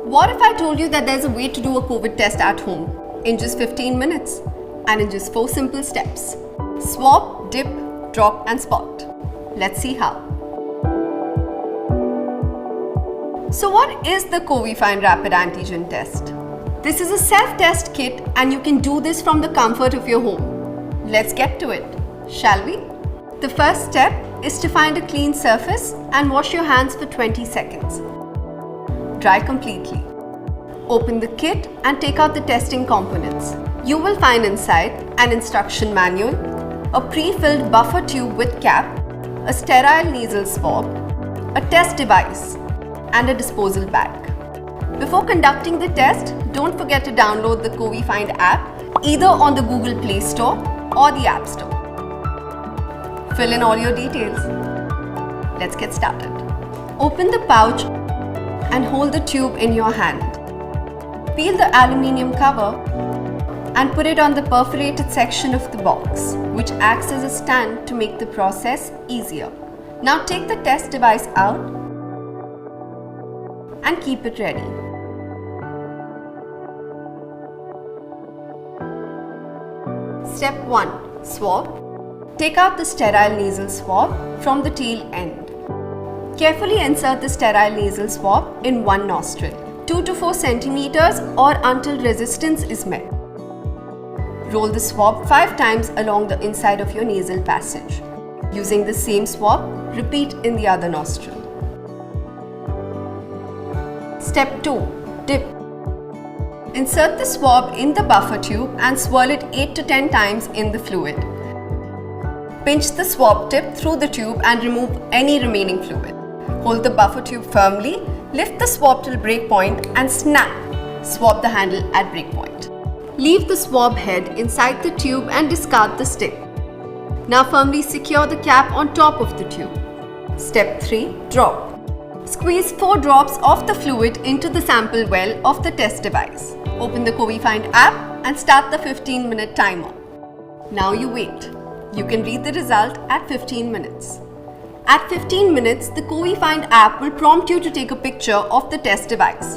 What if I told you that there's a way to do a COVID test at home in just 15 minutes and in just 4 simple steps? Swab, dip, drop and spot. Let's see how. So what is the covifind rapid antigen test? This is a self-test kit and you can do this from the comfort of your home. Let's get to it, shall we? The first step is to find a clean surface and wash your hands for 20 seconds. Dry completely. Open the kit and take out the testing components. You will find inside an instruction manual, a pre-filled buffer tube with cap, a sterile nasal swab, a test device, and a disposal bag. Before conducting the test, don't forget to download the covifind app either on the Google Play Store or the App Store. Fill in all your details. Let's get started. Open the pouch and hold the tube in your hand. Peel the aluminium cover and put it on the perforated section of the box, which acts as a stand to make the process easier. Now take the test device out and keep it ready. Step 1. Swab. Take out the sterile nasal swab from the tail end. Carefully insert the sterile nasal swab in one nostril, 2 to 4 centimeters or until resistance is met. Roll the swab 5 times along the inside of your nasal passage. Using the same swab, repeat in the other nostril. Step 2. Dip. Insert the swab in the buffer tube and swirl it 8 to 10 times in the fluid. Pinch the swab tip through the tube and remove any remaining fluid. Hold the buffer tube firmly, lift the swab till breakpoint and snap. Swab the handle at breakpoint. Leave the swab head inside the tube and discard the stick. Now firmly secure the cap on top of the tube. Step 3. Drop. Squeeze 4 drops of the fluid into the sample well of the test device. Open the covifind app and start the 15-minute timer. Now you wait. You can read the result at 15 minutes. At 15 minutes, the covifind app will prompt you to take a picture of the test device.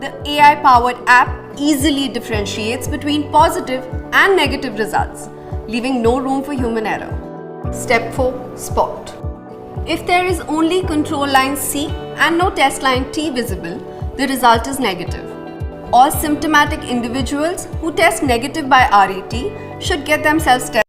The AI-powered app easily differentiates between positive and negative results, leaving no room for human error. Step 4. Spot. If there is only control line C and no test line T visible, the result is negative. All symptomatic individuals who test negative by RAT should get themselves tested